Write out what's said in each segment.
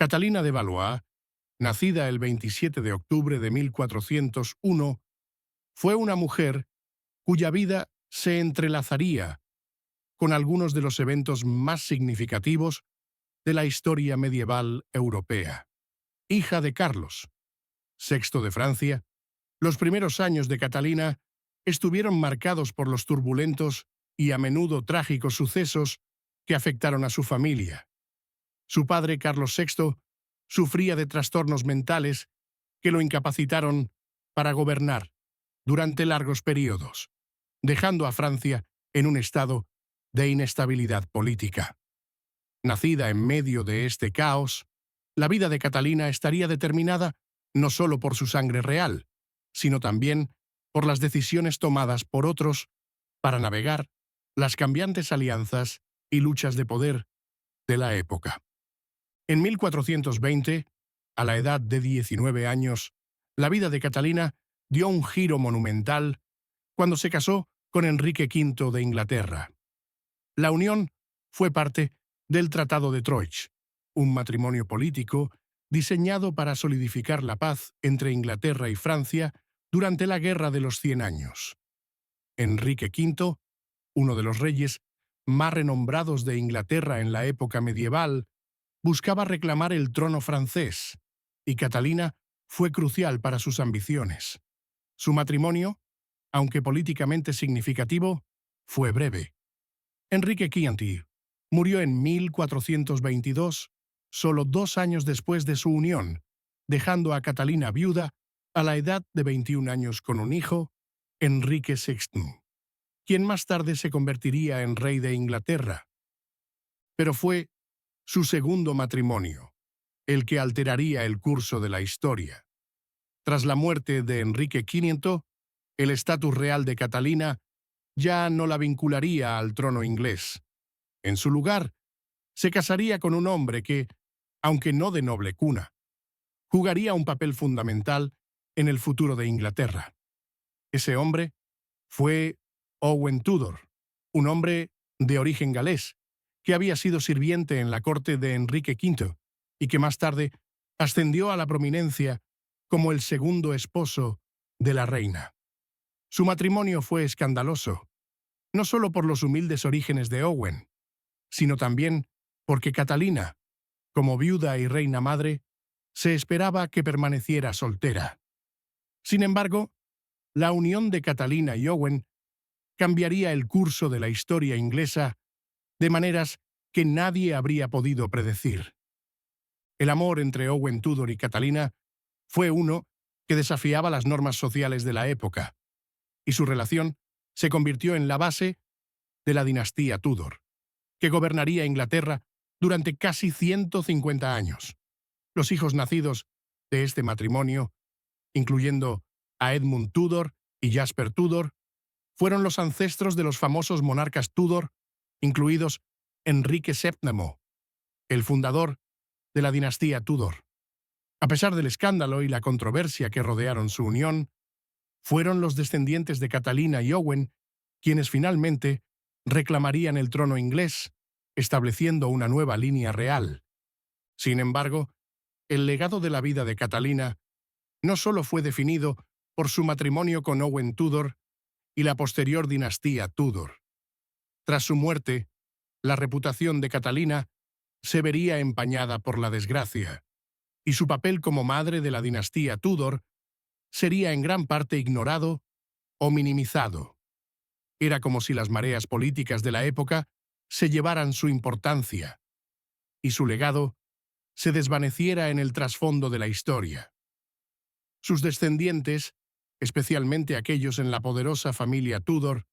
Catalina de Valois, nacida el 27 de octubre de 1401, fue una mujer cuya vida se entrelazaría con algunos de los eventos más significativos de la historia medieval europea. Hija de Carlos VI de Francia, los primeros años de Catalina estuvieron marcados por los turbulentos y a menudo trágicos sucesos que afectaron a su familia. Su padre, Carlos VI, sufría de trastornos mentales que lo incapacitaron para gobernar durante largos periodos, dejando a Francia en un estado de inestabilidad política. Nacida en medio de este caos, la vida de Catalina estaría determinada no solo por su sangre real, sino también por las decisiones tomadas por otros para navegar las cambiantes alianzas y luchas de poder de la época. En 1420, a la edad de 19 años, la vida de Catalina dio un giro monumental cuando se casó con Enrique V de Inglaterra. La unión fue parte del Tratado de Troyes, un matrimonio político diseñado para solidificar la paz entre Inglaterra y Francia durante la Guerra de los 100 Años. Enrique V, uno de los reyes más renombrados de Inglaterra en la época medieval, buscaba reclamar el trono francés, y Catalina fue crucial para sus ambiciones. Su matrimonio, aunque políticamente significativo, fue breve. Enrique V murió en 1422, solo 2 años después de su unión, dejando a Catalina viuda a la edad de 21 años con un hijo, Enrique VI, quien más tarde se convertiría en rey de Inglaterra. Pero fue su segundo matrimonio el que alteraría el curso de la historia. Tras la muerte de Enrique V, el estatus real de Catalina ya no la vincularía al trono inglés. En su lugar, se casaría con un hombre que, aunque no de noble cuna, jugaría un papel fundamental en el futuro de Inglaterra. Ese hombre fue Owen Tudor, un hombre de origen galés, que había sido sirviente en la corte de Enrique V y que más tarde ascendió a la prominencia como el segundo esposo de la reina. Su matrimonio fue escandaloso, no solo por los humildes orígenes de Owen, sino también porque Catalina, como viuda y reina madre, se esperaba que permaneciera soltera. Sin embargo, la unión de Catalina y Owen cambiaría el curso de la historia inglesa de maneras que nadie habría podido predecir. El amor entre Owen Tudor y Catalina fue uno que desafiaba las normas sociales de la época, y su relación se convirtió en la base de la dinastía Tudor, que gobernaría Inglaterra durante casi 150 años. Los hijos nacidos de este matrimonio, incluyendo a Edmund Tudor y Jasper Tudor, fueron los ancestros de los famosos monarcas Tudor, incluidos Enrique VII, el fundador de la dinastía Tudor. A pesar del escándalo y la controversia que rodearon su unión, fueron los descendientes de Catalina y Owen quienes finalmente reclamarían el trono inglés, estableciendo una nueva línea real. Sin embargo, el legado de la vida de Catalina no solo fue definido por su matrimonio con Owen Tudor y la posterior dinastía Tudor. Tras su muerte, la reputación de Catalina se vería empañada por la desgracia, y su papel como madre de la dinastía Tudor sería en gran parte ignorado o minimizado. Era como si las mareas políticas de la época se llevaran su importancia, y su legado se desvaneciera en el trasfondo de la historia. Sus descendientes, especialmente aquellos en la poderosa familia Tudor,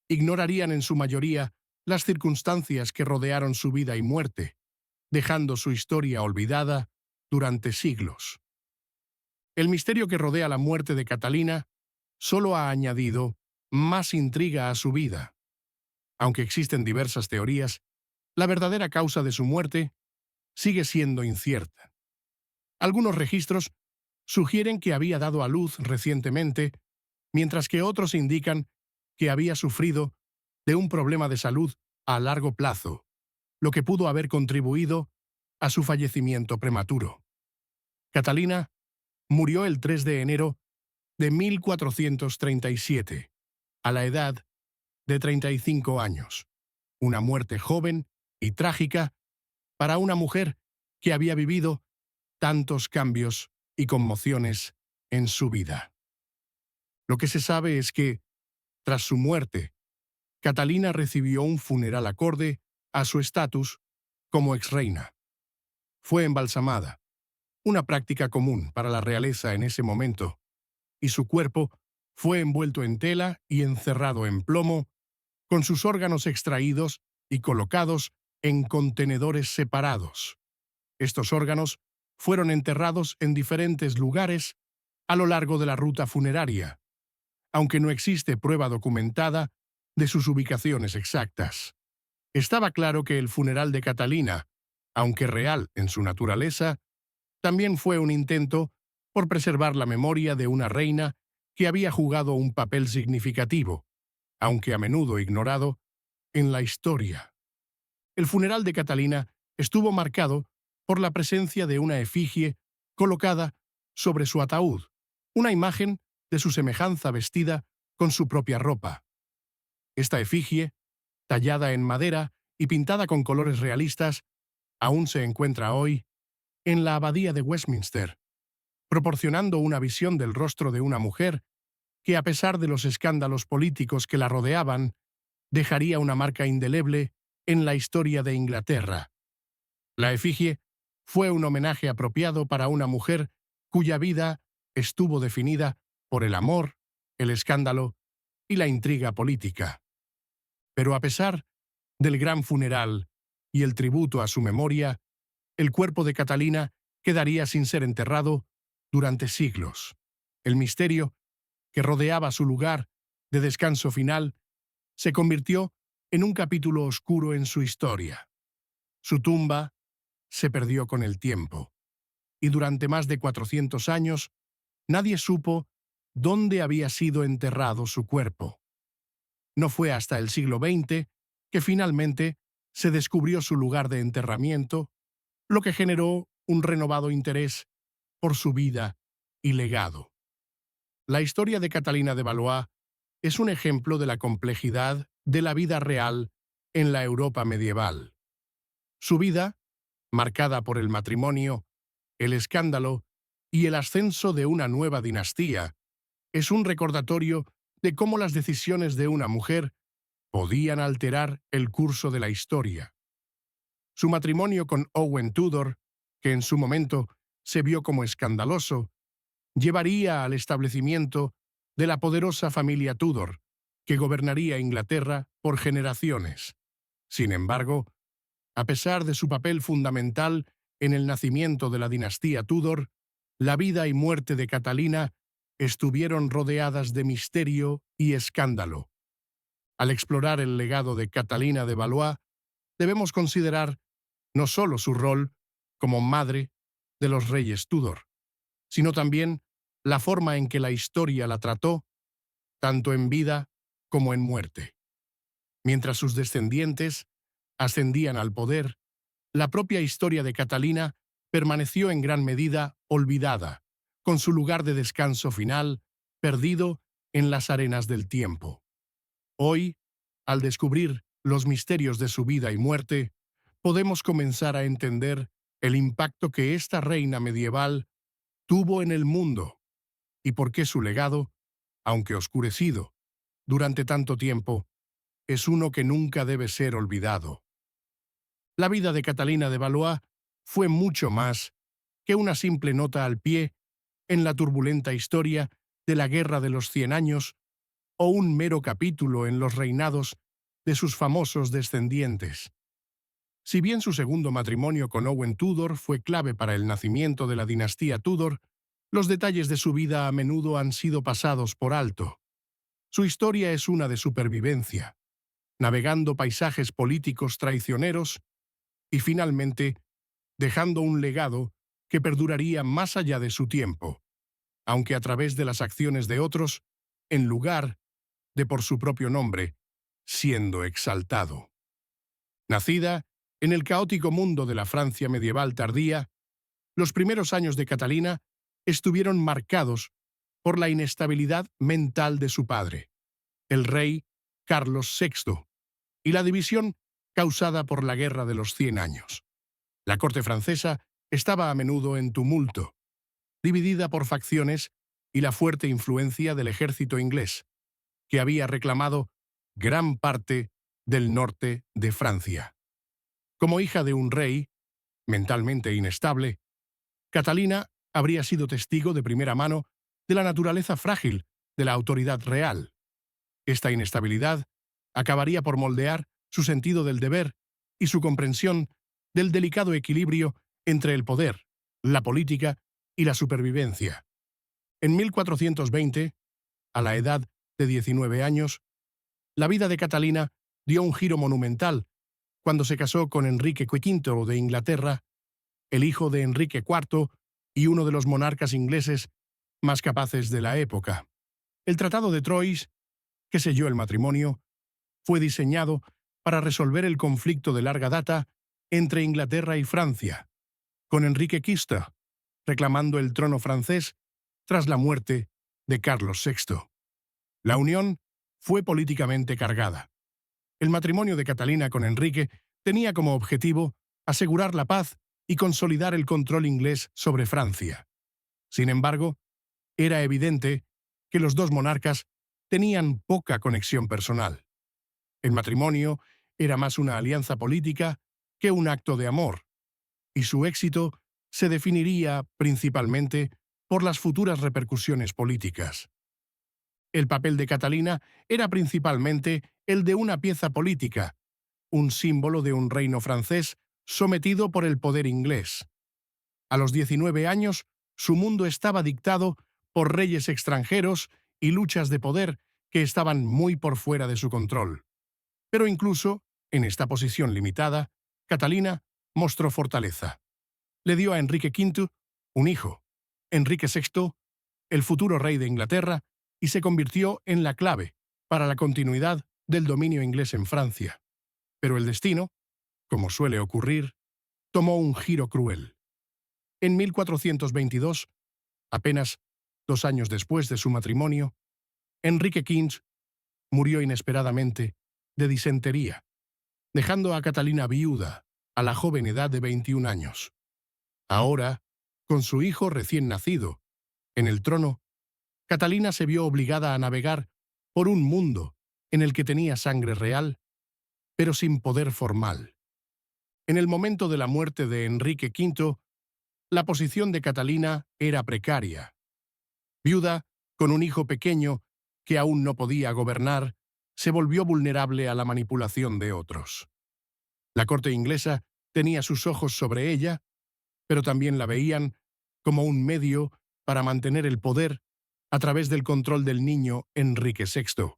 ignorarían en su mayoría las circunstancias que rodearon su vida y muerte, dejando su historia olvidada durante siglos. El misterio que rodea la muerte de Catalina solo ha añadido más intriga a su vida. Aunque existen diversas teorías, la verdadera causa de su muerte sigue siendo incierta. Algunos registros sugieren que había dado a luz recientemente, mientras que otros indican que había sufrido de un problema de salud a largo plazo, lo que pudo haber contribuido a su fallecimiento prematuro. Catalina murió el 3 de enero de 1437, a la edad de 35 años. Una muerte joven y trágica para una mujer que había vivido tantos cambios y conmociones en su vida. Lo que se sabe es que, tras su muerte, Catalina recibió un funeral acorde a su estatus como exreina. Fue embalsamada, una práctica común para la realeza en ese momento, y su cuerpo fue envuelto en tela y encerrado en plomo, con sus órganos extraídos y colocados en contenedores separados. Estos órganos fueron enterrados en diferentes lugares a lo largo de la ruta funeraria, aunque no existe prueba documentada de sus ubicaciones exactas. Estaba claro que el funeral de Catalina, aunque real en su naturaleza, también fue un intento por preservar la memoria de una reina que había jugado un papel significativo, aunque a menudo ignorado, en la historia. El funeral de Catalina estuvo marcado por la presencia de una efigie colocada sobre su ataúd, una imagen de su semejanza vestida con su propia ropa. Esta efigie, tallada en madera y pintada con colores realistas, aún se encuentra hoy en la Abadía de Westminster, proporcionando una visión del rostro de una mujer que, a pesar de los escándalos políticos que la rodeaban, dejaría una marca indeleble en la historia de Inglaterra. La efigie fue un homenaje apropiado para una mujer cuya vida estuvo definida por el amor, el escándalo y la intriga política. Pero a pesar del gran funeral y el tributo a su memoria, el cuerpo de Catalina quedaría sin ser enterrado durante siglos. El misterio que rodeaba su lugar de descanso final se convirtió en un capítulo oscuro en su historia. Su tumba se perdió con el tiempo, y durante más de 400 años nadie supo dónde había sido enterrado su cuerpo. No fue hasta el siglo XX que finalmente se descubrió su lugar de enterramiento, lo que generó un renovado interés por su vida y legado. La historia de Catalina de Valois es un ejemplo de la complejidad de la vida real en la Europa medieval. Su vida, marcada por el matrimonio, el escándalo y el ascenso de una nueva dinastía, es un recordatorio de cómo las decisiones de una mujer podían alterar el curso de la historia. Su matrimonio con Owen Tudor, que en su momento se vio como escandaloso, llevaría al establecimiento de la poderosa familia Tudor, que gobernaría Inglaterra por generaciones. Sin embargo, a pesar de su papel fundamental en el nacimiento de la dinastía Tudor, la vida y muerte de Catalina estuvieron rodeadas de misterio y escándalo. Al explorar el legado de Catalina de Valois, debemos considerar no solo su rol como madre de los reyes Tudor, sino también la forma en que la historia la trató, tanto en vida como en muerte. Mientras sus descendientes ascendían al poder, la propia historia de Catalina permaneció en gran medida olvidada, con su lugar de descanso final perdido en las arenas del tiempo. Hoy, al descubrir los misterios de su vida y muerte, podemos comenzar a entender el impacto que esta reina medieval tuvo en el mundo y por qué su legado, aunque oscurecido durante tanto tiempo, es uno que nunca debe ser olvidado. La vida de Catalina de Valois fue mucho más que una simple nota al pie en la turbulenta historia de la Guerra de los 100 Años o un mero capítulo en los reinados de sus famosos descendientes. Si bien su segundo matrimonio con Owen Tudor fue clave para el nacimiento de la dinastía Tudor, los detalles de su vida a menudo han sido pasados por alto. Su historia es una de supervivencia, navegando paisajes políticos traicioneros y finalmente dejando un legado que perduraría más allá de su tiempo, aunque a través de las acciones de otros, en lugar de por su propio nombre, siendo exaltado. Nacida En el caótico mundo de la Francia medieval tardía, los primeros años de Catalina estuvieron marcados por la inestabilidad mental de su padre, el rey Carlos VI, y la división causada por la Guerra de los 100 años. La corte francesa estaba a menudo en tumulto, dividida por facciones y la fuerte influencia del ejército inglés, que había reclamado gran parte del norte de Francia. Como hija de un rey, mentalmente inestable, Catalina habría sido testigo de primera mano de la naturaleza frágil de la autoridad real. Esta inestabilidad acabaría por moldear su sentido del deber y su comprensión del delicado equilibrio entre el poder, la política y la supervivencia. En 1420, a la edad de 19 años, la vida de Catalina dio un giro monumental cuando se casó con Enrique V de Inglaterra, el hijo de Enrique IV y uno de los monarcas ingleses más capaces de la época. El Tratado de Troyes, que selló el matrimonio, fue diseñado para resolver el conflicto de larga data entre Inglaterra y Francia, con Enrique V reclamando el trono francés tras la muerte de Carlos VI. La unión fue políticamente cargada. El matrimonio de Catalina con Enrique tenía como objetivo asegurar la paz y consolidar el control inglés sobre Francia. Sin embargo, era evidente que los dos monarcas tenían poca conexión personal. El matrimonio era más una alianza política que un acto de amor, y su éxito se definiría principalmente por las futuras repercusiones políticas. El papel de Catalina era principalmente el de una pieza política, un símbolo de un reino francés sometido por el poder inglés. A los 19 años, su mundo estaba dictado por reyes extranjeros y luchas de poder que estaban muy por fuera de su control. Pero incluso, en esta posición limitada, Catalina mostró fortaleza. Le dio a Enrique V un hijo, Enrique VI, el futuro rey de Inglaterra, y se convirtió en la clave para la continuidad del dominio inglés en Francia. Pero el destino, como suele ocurrir, tomó un giro cruel. En 1422, apenas 2 años después de su matrimonio, Enrique V murió inesperadamente de disentería, dejando a Catalina viuda a la joven edad de 21 años. Ahora, con su hijo recién nacido en el trono, Catalina se vio obligada a navegar por un mundo en el que tenía sangre real, pero sin poder formal. En el momento de la muerte de Enrique V, la posición de Catalina era precaria. Viuda, con un hijo pequeño que aún no podía gobernar, se volvió vulnerable a la manipulación de otros. La corte inglesa tenía sus ojos sobre ella, pero también la veían como un medio para mantener el poder a través del control del niño Enrique VI.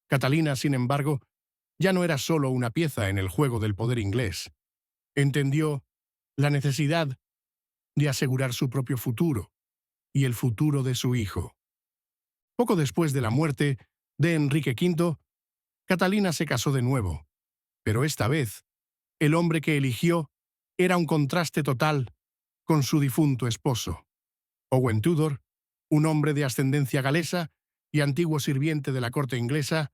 Catalina, sin embargo, ya no era solo una pieza en el juego del poder inglés. Entendió la necesidad de asegurar su propio futuro y el futuro de su hijo. Poco después de la muerte de Enrique V, Catalina se casó de nuevo, pero esta vez, el hombre que eligió era un contraste total con su difunto esposo. Owen Tudor, un hombre de ascendencia galesa y antiguo sirviente de la corte inglesa,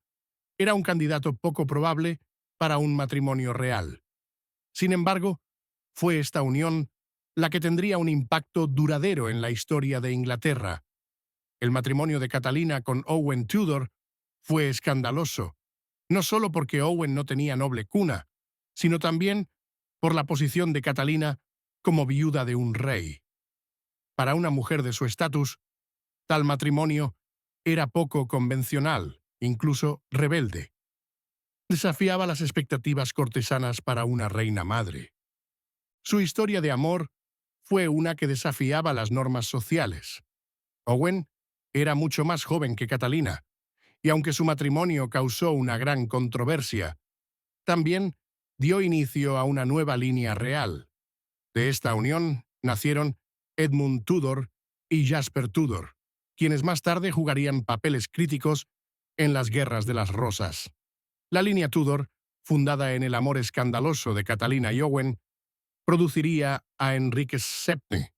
era un candidato poco probable para un matrimonio real. Sin embargo, fue esta unión la que tendría un impacto duradero en la historia de Inglaterra. El matrimonio de Catalina con Owen Tudor fue escandaloso, no solo porque Owen no tenía noble cuna, sino también por la posición de Catalina como viuda de un rey. Para una mujer de su estatus, tal matrimonio era poco convencional, incluso rebelde. Desafiaba las expectativas cortesanas para una reina madre. Su historia de amor fue una que desafiaba las normas sociales. Owen era mucho más joven que Catalina, y aunque su matrimonio causó una gran controversia, también dio inicio a una nueva línea real. De esta unión nacieron Edmund Tudor y Jasper Tudor, quienes más tarde jugarían papeles críticos en las Guerras de las Rosas. La línea Tudor fundada en el amor escandaloso de Catalina y Owen, produciría a Enrique VII,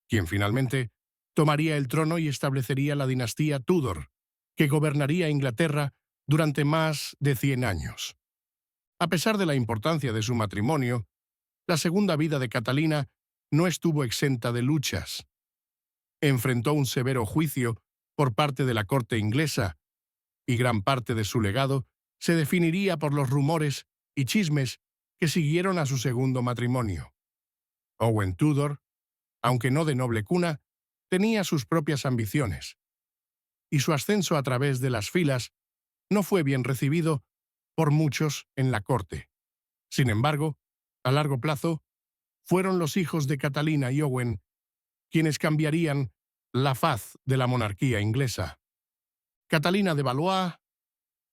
quien finalmente tomaría el trono y establecería la dinastía Tudor, que gobernaría Inglaterra durante más de 100 años. A pesar de la importancia de su matrimonio, la segunda vida de Catalina no estuvo exenta de luchas. Enfrentó un severo juicio por parte de la corte inglesa, y gran parte de su legado se definiría por los rumores y chismes que siguieron a su segundo matrimonio. Owen Tudor, aunque no de noble cuna, tenía sus propias ambiciones, y su ascenso a través de las filas no fue bien recibido por muchos en la corte. Sin embargo, a largo plazo, fueron los hijos de Catalina y Owen quienes cambiarían la faz de la monarquía inglesa. Catalina de Valois,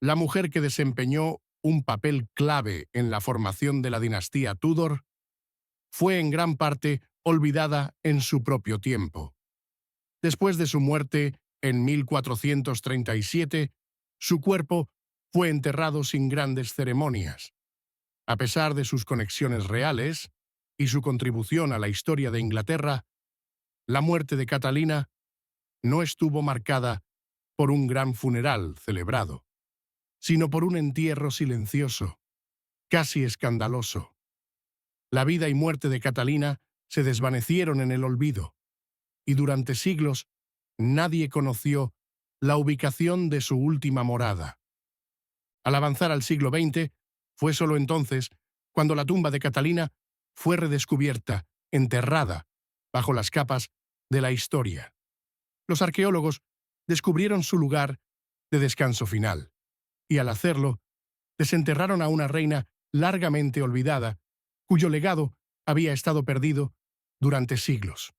la mujer que desempeñó un papel clave en la formación de la dinastía Tudor, fue en gran parte olvidada en su propio tiempo. Después de su muerte en 1437, su cuerpo fue enterrado sin grandes ceremonias. A pesar de sus conexiones reales y su contribución a la historia de Inglaterra, la muerte de Catalina no estuvo marcada por un gran funeral celebrado, sino por un entierro silencioso, casi escandaloso. La vida y muerte de Catalina se desvanecieron en el olvido, y durante siglos nadie conoció la ubicación de su última morada. Al avanzar al siglo XX, fue solo entonces cuando la tumba de Catalina fue redescubierta, enterrada, bajo las capas de la historia. Los arqueólogos descubrieron su lugar de descanso final, y al hacerlo, desenterraron a una reina largamente olvidada, cuyo legado había estado perdido durante siglos.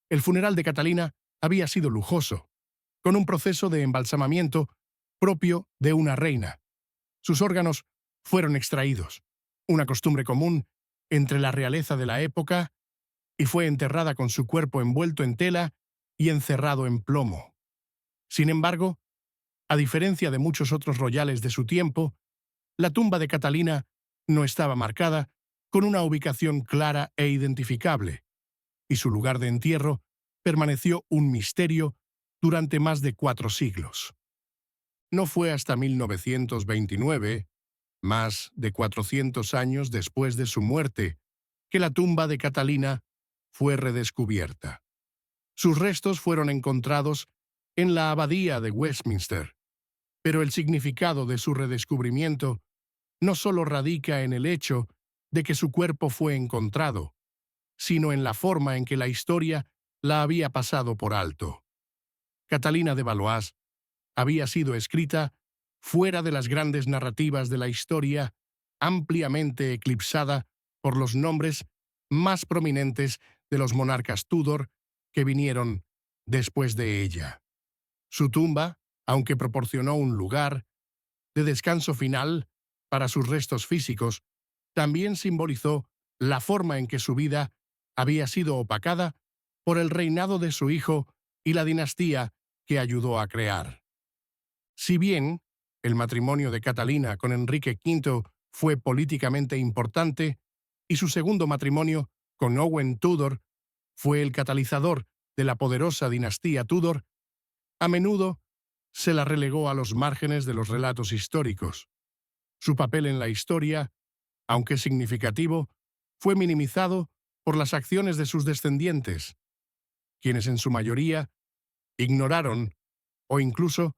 El funeral de Catalina había sido lujoso, con un proceso de embalsamamiento propio de una reina. Sus órganos fueron extraídos, una costumbre común entre la realeza de la época, y fue enterrada con su cuerpo envuelto en tela y encerrado en plomo. Sin embargo, a diferencia de muchos otros royales de su tiempo, la tumba de Catalina no estaba marcada con una ubicación clara e identificable, y su lugar de entierro permaneció un misterio durante más de 4 siglos. No fue hasta 1929, más de 400 años después de su muerte, que la tumba de Catalina fue redescubierta. Sus restos fueron encontrados en la abadía de Westminster, pero el significado de su redescubrimiento no solo radica en el hecho de que su cuerpo fue encontrado, sino en la forma en que la historia la había pasado por alto. Catalina de Valois había sido escrita fuera de las grandes narrativas de la historia, ampliamente eclipsada por los nombres más prominentes de los monarcas Tudor que vinieron después de ella. Su tumba, aunque proporcionó un lugar de descanso final para sus restos físicos, también simbolizó la forma en que su vida había sido opacada por el reinado de su hijo y la dinastía que ayudó a crear. Si bien el matrimonio de Catalina con Enrique V fue políticamente importante, y su segundo matrimonio con Owen Tudor fue el catalizador de la poderosa dinastía Tudor, a menudo se la relegó a los márgenes de los relatos históricos. Su papel en la historia, aunque significativo, fue minimizado por las acciones de sus descendientes, quienes en su mayoría ignoraron o incluso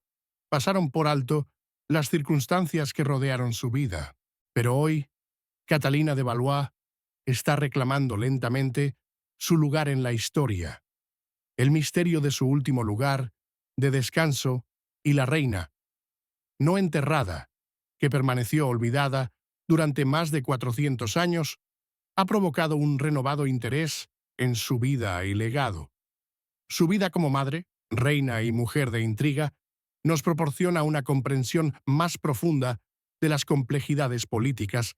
pasaron por alto las circunstancias que rodearon su vida. Pero hoy, Catalina de Valois está reclamando lentamente su lugar en la historia, el misterio de su último lugar de descanso y la reina, no enterrada, que permaneció olvidada durante más de 400 años, ha provocado un renovado interés en su vida y legado. Su vida como madre, reina y mujer de intriga nos proporciona una comprensión más profunda de las complejidades políticas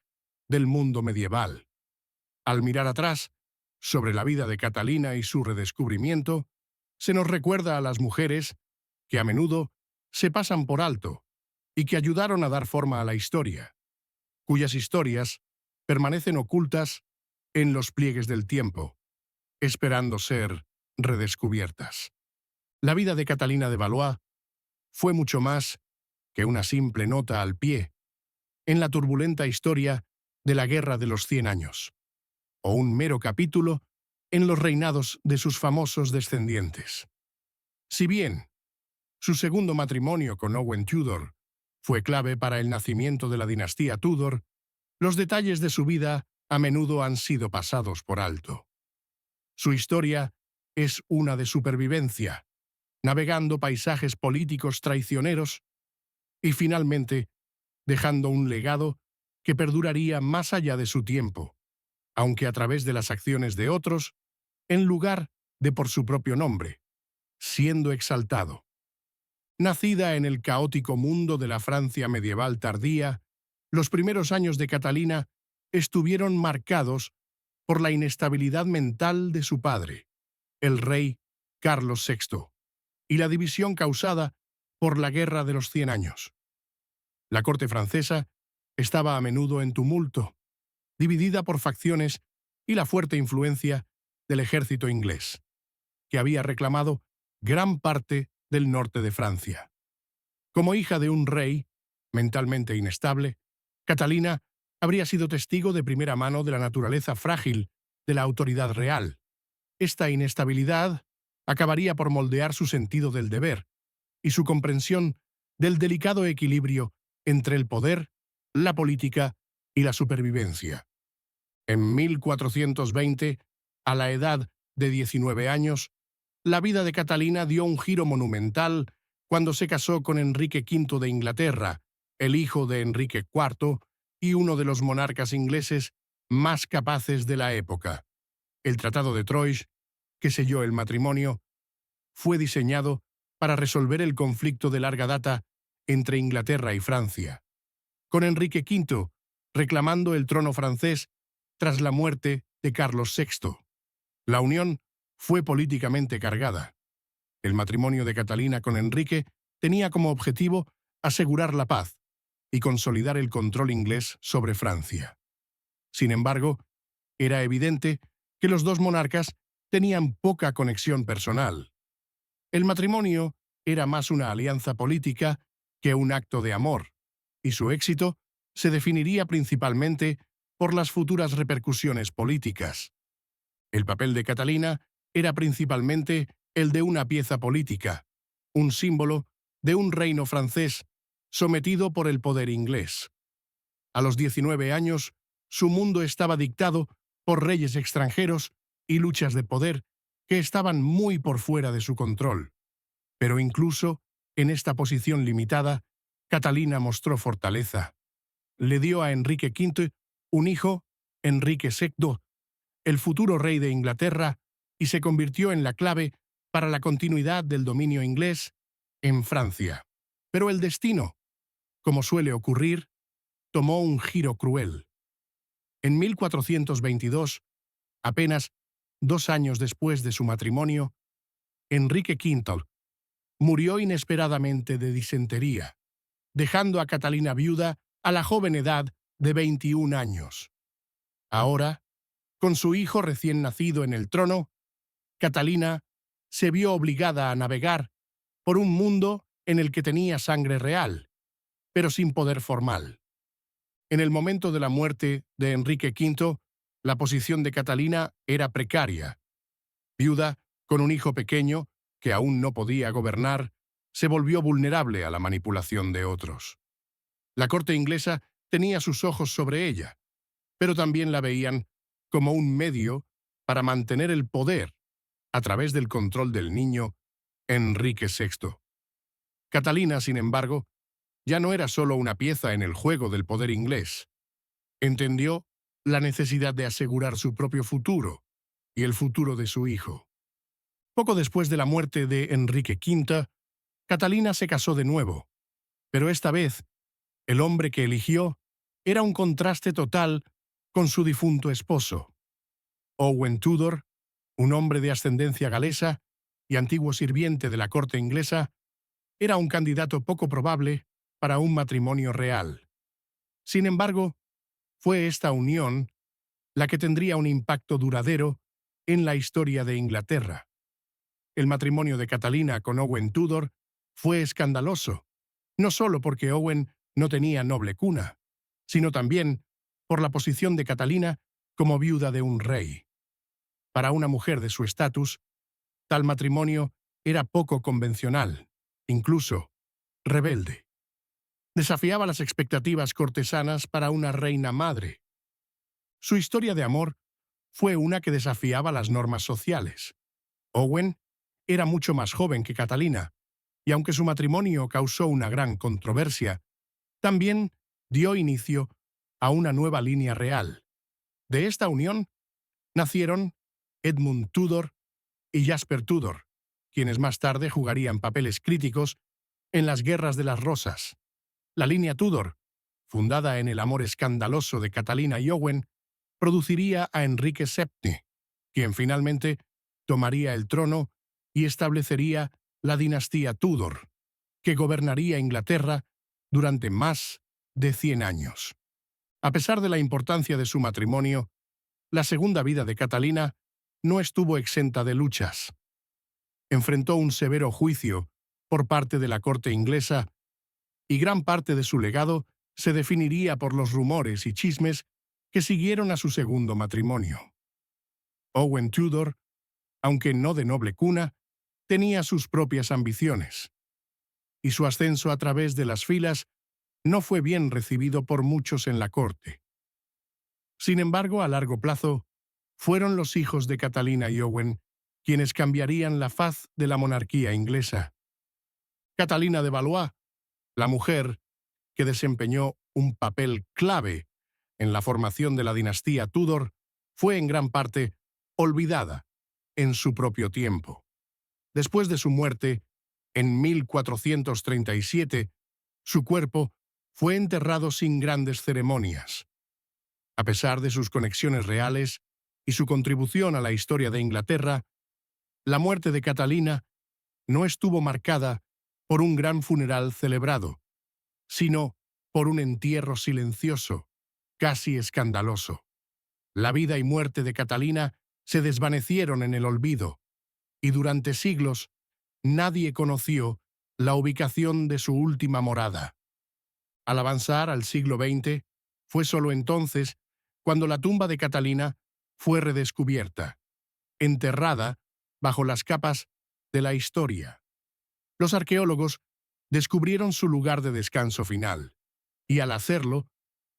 del mundo medieval. Al mirar atrás sobre la vida de Catalina y su redescubrimiento, se nos recuerda a las mujeres que a menudo se pasan por alto y que ayudaron a dar forma a la historia. cuyas historias permanecen ocultas en los pliegues del tiempo, esperando ser redescubiertas. La vida de Catalina de Valois fue mucho más que una simple nota al pie en la turbulenta historia de la Guerra de los 100 años, o un mero capítulo en los reinados de sus famosos descendientes. Si bien su segundo matrimonio con Owen Tudor fue clave para el nacimiento de la dinastía Tudor, los detalles de su vida a menudo han sido pasados por alto. Su historia es una de supervivencia, navegando paisajes políticos traicioneros y finalmente dejando un legado que perduraría más allá de su tiempo, aunque a través de las acciones de otros, en lugar de por su propio nombre, siendo exaltado. Nacida en el caótico mundo de la Francia medieval tardía, los primeros años de Catalina estuvieron marcados por la inestabilidad mental de su padre, el rey Carlos VI, y la división causada por la Guerra de los 100 años. La corte francesa estaba a menudo en tumulto, dividida por facciones y la fuerte influencia del ejército inglés, que había reclamado gran parte del norte de Francia. Como hija de un rey mentalmente inestable, Catalina habría sido testigo de primera mano de la naturaleza frágil de la autoridad real. Esta inestabilidad acabaría por moldear su sentido del deber y su comprensión del delicado equilibrio entre el poder, la política y la supervivencia. En 1420, a la edad de 19 años, la vida de Catalina dio un giro monumental cuando se casó con Enrique V de Inglaterra, el hijo de Enrique IV y uno de los monarcas ingleses más capaces de la época. El Tratado de Troyes, que selló el matrimonio, fue diseñado para resolver el conflicto de larga data entre Inglaterra y Francia, con Enrique V reclamando el trono francés tras la muerte de Carlos VI. La unión fue políticamente cargada. El matrimonio de Catalina con Enrique tenía como objetivo asegurar la paz y consolidar el control inglés sobre Francia. Sin embargo, era evidente que los dos monarcas tenían poca conexión personal. El matrimonio era más una alianza política que un acto de amor, y su éxito se definiría principalmente por las futuras repercusiones políticas. El papel de Catalina era principalmente el de una pieza política, un símbolo de un reino francés sometido por el poder inglés. A los 19 años, su mundo estaba dictado por reyes extranjeros y luchas de poder que estaban muy por fuera de su control. Pero incluso en esta posición limitada, Catalina mostró fortaleza. Le dio a Enrique V un hijo, Enrique VI, el futuro rey de Inglaterra, y se convirtió en la clave para la continuidad del dominio inglés en Francia. Pero el destino, como suele ocurrir, tomó un giro cruel. En 1422, apenas 2 años después de su matrimonio, Enrique V murió inesperadamente de disentería, dejando a Catalina viuda a la joven edad de 21 años. Ahora, con su hijo recién nacido en el trono, Catalina se vio obligada a navegar por un mundo en el que tenía sangre real, pero sin poder formal. En el momento de la muerte de Enrique V, la posición de Catalina era precaria. Viuda, con un hijo pequeño que aún no podía gobernar, se volvió vulnerable a la manipulación de otros. La corte inglesa tenía sus ojos sobre ella, pero también la veían como un medio para mantener el poder a través del control del niño Enrique VI. Catalina, sin embargo, ya no era solo una pieza en el juego del poder inglés. Entendió la necesidad de asegurar su propio futuro y el futuro de su hijo. Poco después de la muerte de Enrique V, Catalina se casó de nuevo, pero esta vez el hombre que eligió era un contraste total con su difunto esposo. Owen Tudor, un hombre de ascendencia galesa y antiguo sirviente de la corte inglesa, era un candidato poco probable para un matrimonio real. Sin embargo, Fue esta unión la que tendría un impacto duradero en la historia de Inglaterra. El matrimonio de Catalina con Owen Tudor fue escandaloso, no solo porque Owen no tenía noble cuna, sino también por la posición de Catalina como viuda de un rey. Para una mujer de su estatus, tal matrimonio era poco convencional, incluso rebelde. Desafiaba las expectativas cortesanas para una reina madre. Su historia de amor fue una que desafiaba las normas sociales. Owen era mucho más joven que Catalina, y aunque su matrimonio causó una gran controversia, también dio inicio a una nueva línea real. De esta unión nacieron Edmund Tudor y Jasper Tudor, quienes más tarde jugarían papeles críticos en las Guerras de las Rosas. La línea Tudor, fundada en el amor escandaloso de Catalina y Owen, produciría a Enrique VII, quien finalmente tomaría el trono y establecería la dinastía Tudor, que gobernaría Inglaterra durante más de 100 años. A pesar de la importancia de su matrimonio, la segunda vida de Catalina no estuvo exenta de luchas. Enfrentó un severo juicio por parte de la corte inglesa y gran parte de su legado se definiría por los rumores y chismes que siguieron a su segundo matrimonio. Owen Tudor, aunque no de noble cuna, tenía sus propias ambiciones, y su ascenso a través de las filas no fue bien recibido por muchos en la corte. Sin embargo, a largo plazo, fueron los hijos de Catalina y Owen quienes cambiarían la faz de la monarquía inglesa. Catalina de Valois, la mujer que desempeñó un papel clave en la formación de la dinastía Tudor, fue en gran parte olvidada en su propio tiempo. Después de su muerte, en 1437, su cuerpo fue enterrado sin grandes ceremonias. A pesar de sus conexiones reales y su contribución a la historia de Inglaterra, la muerte de Catalina no estuvo marcada por un gran funeral celebrado, sino por un entierro silencioso, casi escandaloso. La vida y muerte de Catalina se desvanecieron en el olvido, y durante siglos nadie conoció la ubicación de su última morada. Al avanzar al siglo XX, fue solo entonces cuando la tumba de Catalina fue redescubierta, enterrada bajo las capas de la historia. Los arqueólogos descubrieron su lugar de descanso final, y al hacerlo,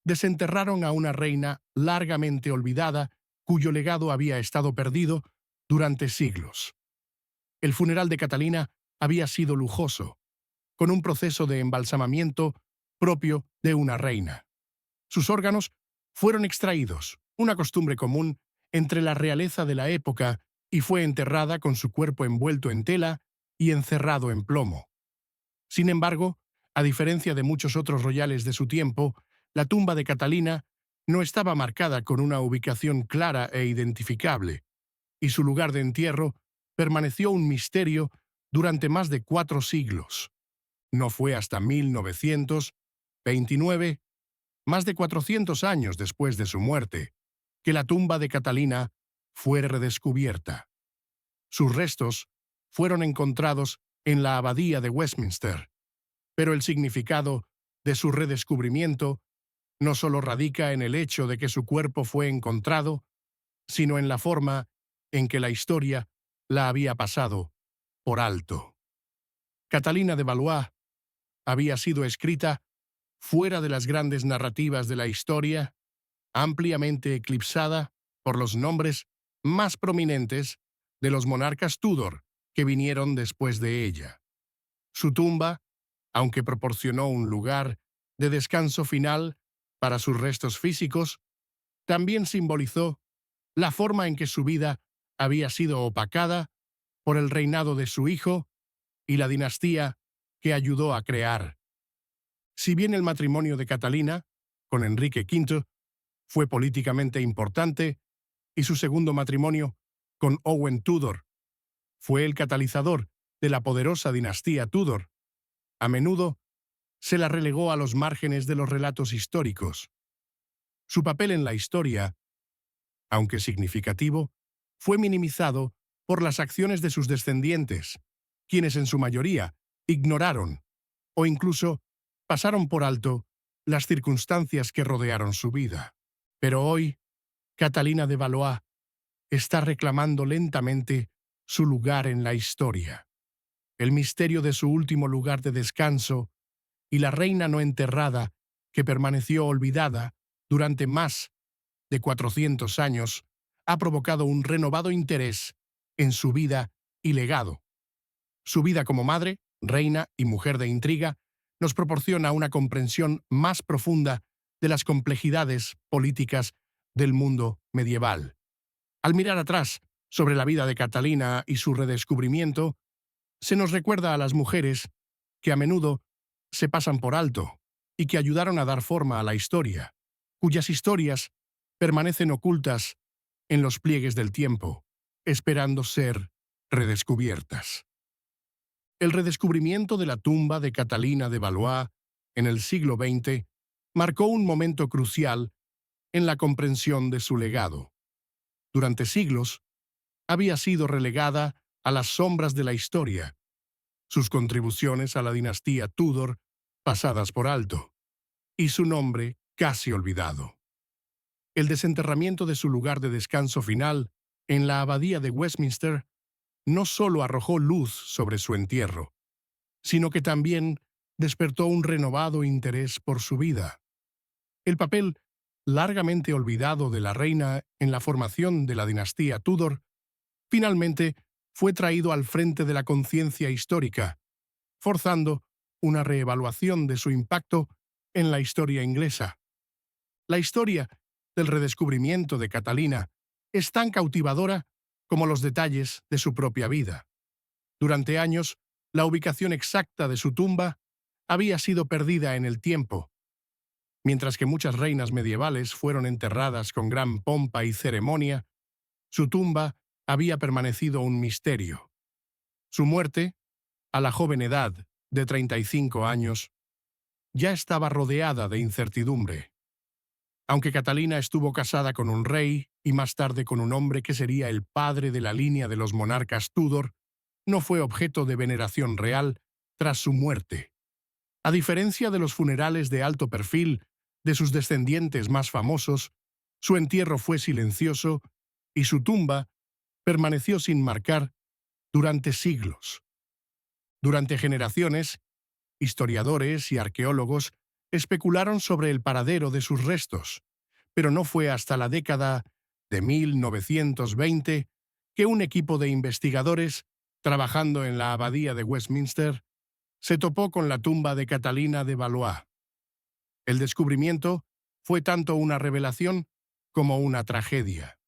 desenterraron a una reina largamente olvidada cuyo legado había estado perdido durante siglos. El funeral de Catalina había sido lujoso, con un proceso de embalsamamiento propio de una reina. Sus órganos fueron extraídos, una costumbre común entre la realeza de la época, y fue enterrada con su cuerpo envuelto en tela y encerrado en plomo. Sin embargo, a diferencia de muchos otros royales de su tiempo, la tumba de Catalina no estaba marcada con una ubicación clara e identificable, y su lugar de entierro permaneció un misterio durante más de 4 siglos. No fue hasta 1929, más de 400 años después de su muerte, que la tumba de Catalina fue redescubierta. Sus restos fueron encontrados en la abadía de Westminster, pero el significado de su redescubrimiento no solo radica en el hecho de que su cuerpo fue encontrado, sino en la forma en que la historia la había pasado por alto. Catalina de Valois había sido escrita fuera de las grandes narrativas de la historia, ampliamente eclipsada por los nombres más prominentes de los monarcas Tudor que vinieron después de ella. Su tumba, aunque proporcionó un lugar de descanso final para sus restos físicos, también simbolizó la forma en que su vida había sido opacada por el reinado de su hijo y la dinastía que ayudó a crear. Si bien el matrimonio de Catalina con Enrique V fue políticamente importante, y su segundo matrimonio con Owen Tudor fue el catalizador de la poderosa dinastía Tudor, a menudo se la relegó a los márgenes de los relatos históricos. Su papel en la historia, aunque significativo, fue minimizado por las acciones de sus descendientes, quienes en su mayoría ignoraron o incluso pasaron por alto las circunstancias que rodearon su vida. Pero hoy, Catalina de Valois está reclamando lentamente su lugar en la historia. El misterio de su último lugar de descanso y la reina no enterrada que permaneció olvidada durante más de 400 años ha provocado un renovado interés en su vida y legado. Su vida como madre, reina y mujer de intriga nos proporciona una comprensión más profunda de las complejidades políticas del mundo medieval. Al mirar atrás sobre la vida de Catalina y su redescubrimiento, se nos recuerda a las mujeres que a menudo se pasan por alto y que ayudaron a dar forma a la historia, cuyas historias permanecen ocultas en los pliegues del tiempo, esperando ser redescubiertas. El redescubrimiento de la tumba de Catalina de Valois en el siglo XX marcó un momento crucial en la comprensión de su legado. Durante siglos, había sido relegada a las sombras de la historia, sus contribuciones a la dinastía Tudor pasadas por alto, y su nombre casi olvidado. El desenterramiento de su lugar de descanso final en la abadía de Westminster no solo arrojó luz sobre su entierro, sino que también despertó un renovado interés por su vida. El papel largamente olvidado de la reina en la formación de la dinastía Tudor finalmente fue traído al frente de la conciencia histórica, forzando una reevaluación de su impacto en la historia inglesa. La historia del redescubrimiento de Catalina es tan cautivadora como los detalles de su propia vida. Durante años, la ubicación exacta de su tumba había sido perdida en el tiempo. Mientras que muchas reinas medievales fueron enterradas con gran pompa y ceremonia, su tumba había permanecido un misterio. Su muerte, a la joven edad de 35 años, ya estaba rodeada de incertidumbre. Aunque Catalina estuvo casada con un rey y más tarde con un hombre que sería el padre de la línea de los monarcas Tudor, no fue objeto de veneración real tras su muerte. A diferencia de los funerales de alto perfil de sus descendientes más famosos, su entierro fue silencioso y su tumba permaneció sin marcar durante siglos. Durante generaciones, historiadores y arqueólogos especularon sobre el paradero de sus restos, pero no fue hasta la década de 1920 que un equipo de investigadores, trabajando en la abadía de Westminster, se topó con la tumba de Catalina de Valois. El descubrimiento fue tanto una revelación como una tragedia.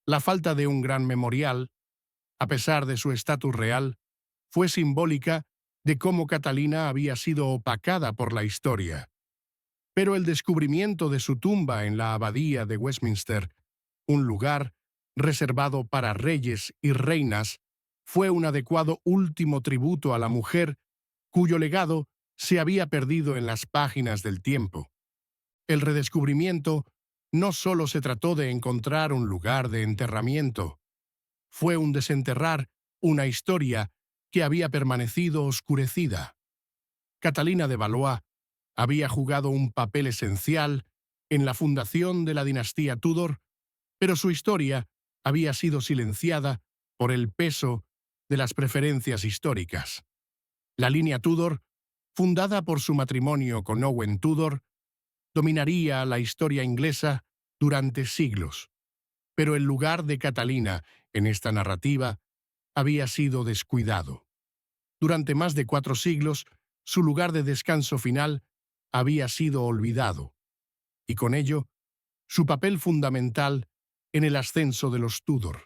La falta de un gran memorial, a pesar de su estatus real, fue simbólica de cómo Catalina había sido opacada por la historia. Pero el descubrimiento de su tumba en la abadía de Westminster, un lugar reservado para reyes y reinas, fue un adecuado último tributo a la mujer cuyo legado se había perdido en las páginas del tiempo. El redescubrimiento no solo se trató de encontrar un lugar de enterramiento, fue un desenterrar una historia que había permanecido oscurecida. Catalina de Valois había jugado un papel esencial en la fundación de la dinastía Tudor, pero su historia había sido silenciada por el peso de las preferencias históricas. La línea Tudor, fundada por su matrimonio con Owen Tudor, dominaría la historia inglesa durante siglos. Pero el lugar de Catalina en esta narrativa había sido descuidado. Durante más de 4 siglos, su lugar de descanso final había sido olvidado, y con ello, su papel fundamental en el ascenso de los Tudor.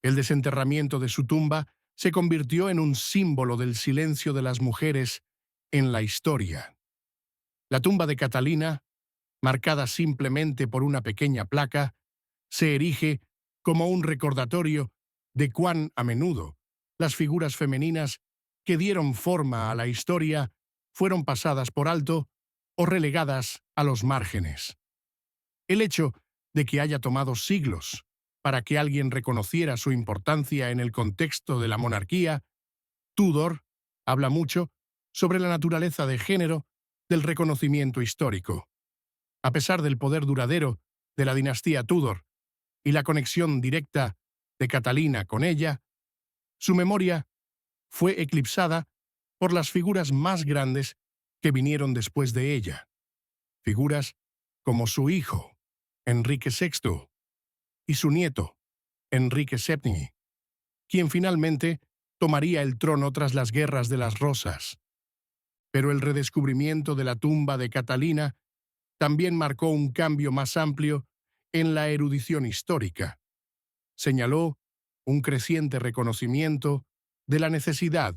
El desenterramiento de su tumba se convirtió en un símbolo del silencio de las mujeres en la historia. La tumba de Catalina, marcada simplemente por una pequeña placa, se erige como un recordatorio de cuán a menudo las figuras femeninas que dieron forma a la historia fueron pasadas por alto o relegadas a los márgenes. El hecho de que haya tomado siglos para que alguien reconociera su importancia en el contexto de la monarquía Tudor habla mucho sobre la naturaleza de género del reconocimiento histórico. A pesar del poder duradero de la dinastía Tudor y la conexión directa de Catalina con ella, su memoria fue eclipsada por las figuras más grandes que vinieron después de ella. Figuras como su hijo, Enrique VI, y su nieto, Enrique VII, quien finalmente tomaría el trono tras las guerras de las Rosas. Pero el redescubrimiento de la tumba de Catalina también marcó un cambio más amplio en la erudición histórica. Señaló un creciente reconocimiento de la necesidad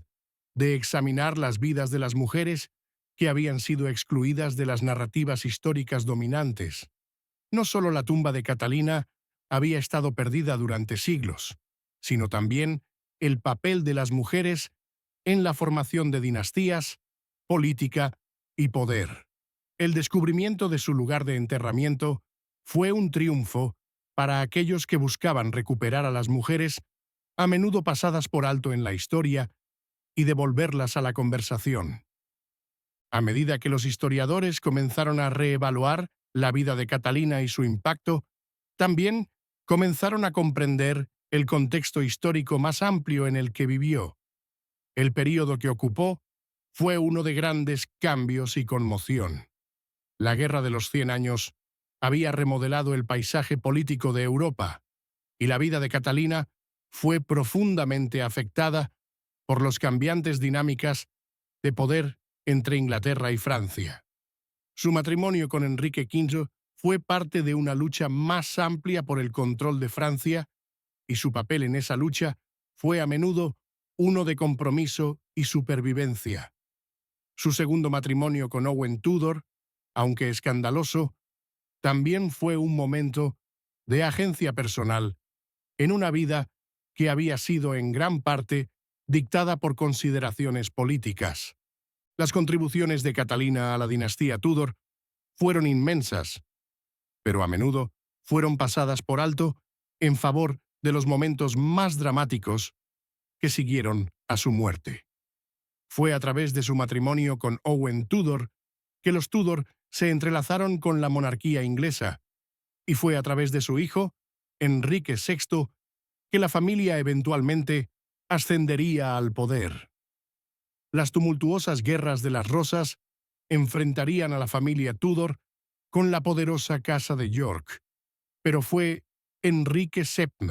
de examinar las vidas de las mujeres que habían sido excluidas de las narrativas históricas dominantes. No solo la tumba de Catalina había estado perdida durante siglos, sino también el papel de las mujeres en la formación de dinastías, política y poder. El descubrimiento de su lugar de enterramiento fue un triunfo para aquellos que buscaban recuperar a las mujeres, a menudo pasadas por alto en la historia, y devolverlas a la conversación. A medida que los historiadores comenzaron a reevaluar la vida de Catalina y su impacto, también comenzaron a comprender el contexto histórico más amplio en el que vivió. El período que ocupó fue uno de grandes cambios y conmoción. La Guerra de los 100 Años había remodelado el paisaje político de Europa, y la vida de Catalina fue profundamente afectada por las cambiantes dinámicas de poder entre Inglaterra y Francia. Su matrimonio con Enrique V fue parte de una lucha más amplia por el control de Francia, y su papel en esa lucha fue a menudo uno de compromiso y supervivencia. Su segundo matrimonio con Owen Tudor, aunque escandaloso, también fue un momento de agencia personal en una vida que había sido en gran parte dictada por consideraciones políticas. Las contribuciones de Catalina a la dinastía Tudor fueron inmensas, pero a menudo fueron pasadas por alto en favor de los momentos más dramáticos que siguieron a su muerte. Fue a través de su matrimonio con Owen Tudor que los Tudor se entrelazaron con la monarquía inglesa, y fue a través de su hijo, Enrique VI, que la familia eventualmente ascendería al poder. Las tumultuosas guerras de las Rosas enfrentarían a la familia Tudor con la poderosa Casa de York, pero fue Enrique VII,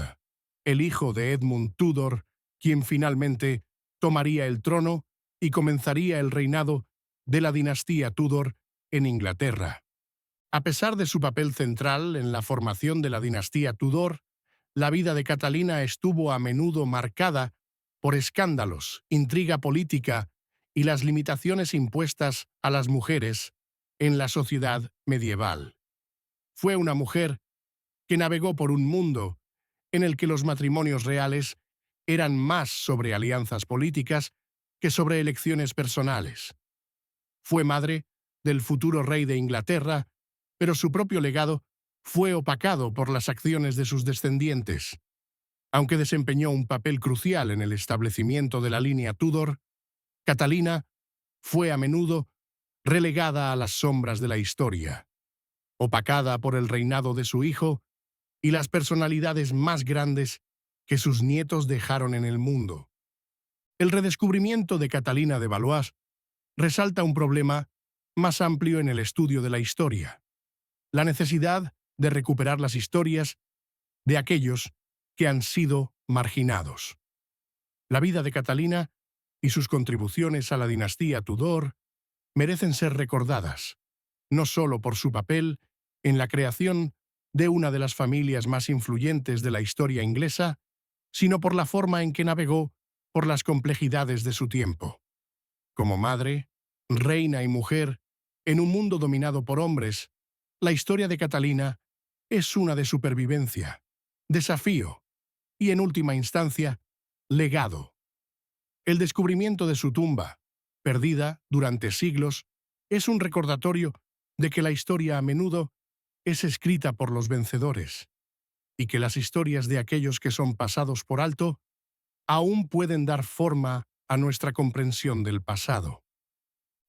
el hijo de Edmund Tudor, quien finalmente tomaría el trono y comenzaría el reinado de la dinastía Tudor en Inglaterra. A pesar de su papel central en la formación de la dinastía Tudor, la vida de Catalina estuvo a menudo marcada por escándalos, intriga política y las limitaciones impuestas a las mujeres en la sociedad medieval. Fue una mujer que navegó por un mundo en el que los matrimonios reales eran más sobre alianzas políticas que sobre elecciones personales. Fue madre del futuro rey de Inglaterra, pero su propio legado fue opacado por las acciones de sus descendientes. Aunque desempeñó un papel crucial en el establecimiento de la línea Tudor, Catalina fue a menudo relegada a las sombras de la historia, opacada por el reinado de su hijo y las personalidades más grandes que sus nietos dejaron en el mundo. El redescubrimiento de Catalina de Valois resalta un problema más amplio en el estudio de la historia: la necesidad de recuperar las historias de aquellos que han sido marginados. La vida de Catalina y sus contribuciones a la dinastía Tudor merecen ser recordadas, no solo por su papel en la creación de una de las familias más influyentes de la historia inglesa, sino por la forma en que navegó por las complejidades de su tiempo. Como madre, reina y mujer, en un mundo dominado por hombres, la historia de Catalina es una de supervivencia, desafío y, en última instancia, legado. El descubrimiento de su tumba, perdida durante siglos, es un recordatorio de que la historia a menudo es escrita por los vencedores y que las historias de aquellos que son pasados por alto aún pueden dar forma a nuestra comprensión del pasado.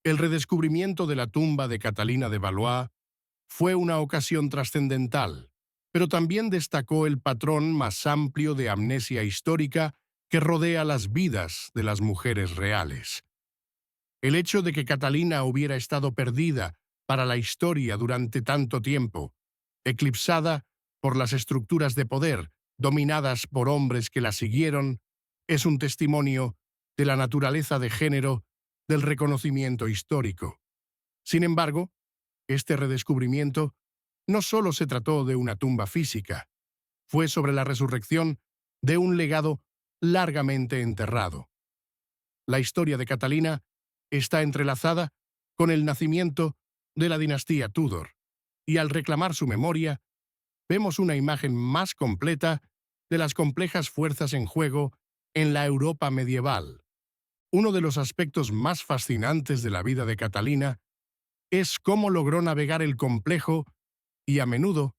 El redescubrimiento de la tumba de Catalina de Valois fue una ocasión trascendental, pero también destacó el patrón más amplio de amnesia histórica que rodea las vidas de las mujeres reales. El hecho de que Catalina hubiera estado perdida para la historia durante tanto tiempo, eclipsada por las estructuras de poder dominadas por hombres que la siguieron, es un testimonio de la naturaleza de género del reconocimiento histórico. Sin embargo, este redescubrimiento no solo se trató de una tumba física, fue sobre la resurrección de un legado largamente enterrado. La historia de Catalina está entrelazada con el nacimiento de la dinastía Tudor, y al reclamar su memoria, vemos una imagen más completa de las complejas fuerzas en juego en la Europa medieval. Uno de los aspectos más fascinantes de la vida de Catalina es cómo logró navegar el complejo y, a menudo,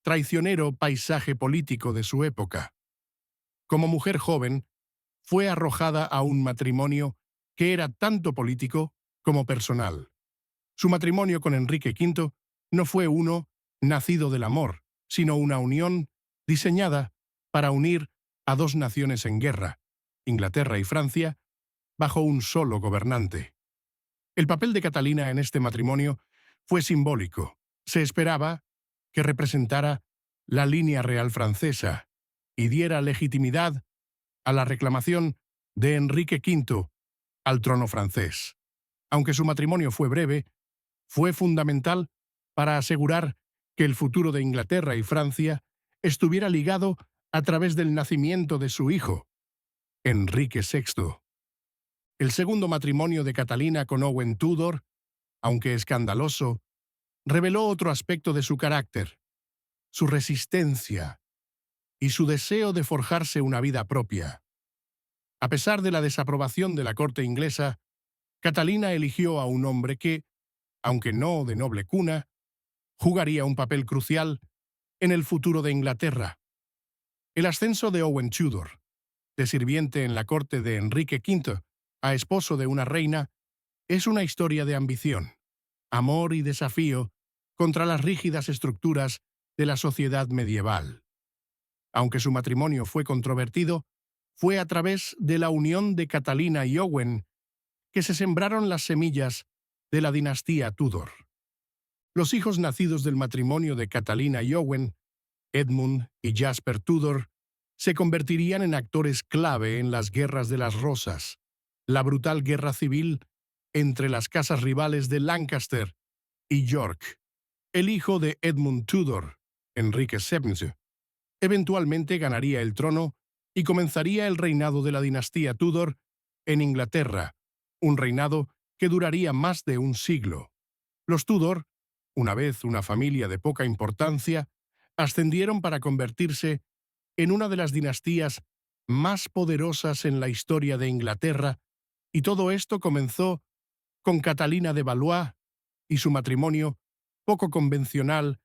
traicionero paisaje político de su época. Como mujer joven, fue arrojada a un matrimonio que era tanto político como personal. Su matrimonio con Enrique V no fue uno nacido del amor, sino una unión diseñada para unir a dos naciones en guerra, Inglaterra y Francia, bajo un solo gobernante. El papel de Catalina en este matrimonio fue simbólico. Se esperaba que representara la línea real francesa y diera legitimidad a la reclamación de Enrique V al trono francés. Aunque su matrimonio fue breve, fue fundamental para asegurar que el futuro de Inglaterra y Francia estuviera ligado a través del nacimiento de su hijo, Enrique VI. El segundo matrimonio de Catalina con Owen Tudor, aunque escandaloso, reveló otro aspecto de su carácter, su resistencia y su deseo de forjarse una vida propia. A pesar de la desaprobación de la corte inglesa, Catalina eligió a un hombre que, aunque no de noble cuna, jugaría un papel crucial en el futuro de Inglaterra. El ascenso de Owen Tudor, de sirviente en la corte de Enrique V a esposo de una reina, es una historia de ambición, amor y desafío contra las rígidas estructuras de la sociedad medieval. Aunque su matrimonio fue controvertido, fue a través de la unión de Catalina y Owen que se sembraron las semillas de la dinastía Tudor. Los hijos nacidos del matrimonio de Catalina y Owen, Edmund y Jasper Tudor, se convertirían en actores clave en las Guerras de las Rosas, la brutal guerra civil entre las casas rivales de Lancaster y York. El hijo de Edmund Tudor, Enrique VII, eventualmente ganaría el trono y comenzaría el reinado de la dinastía Tudor en Inglaterra, un reinado que duraría más de un siglo. Los Tudor, una vez una familia de poca importancia, ascendieron para convertirse en una de las dinastías más poderosas en la historia de Inglaterra, y todo esto comenzó con Catalina de Valois y su matrimonio poco convencional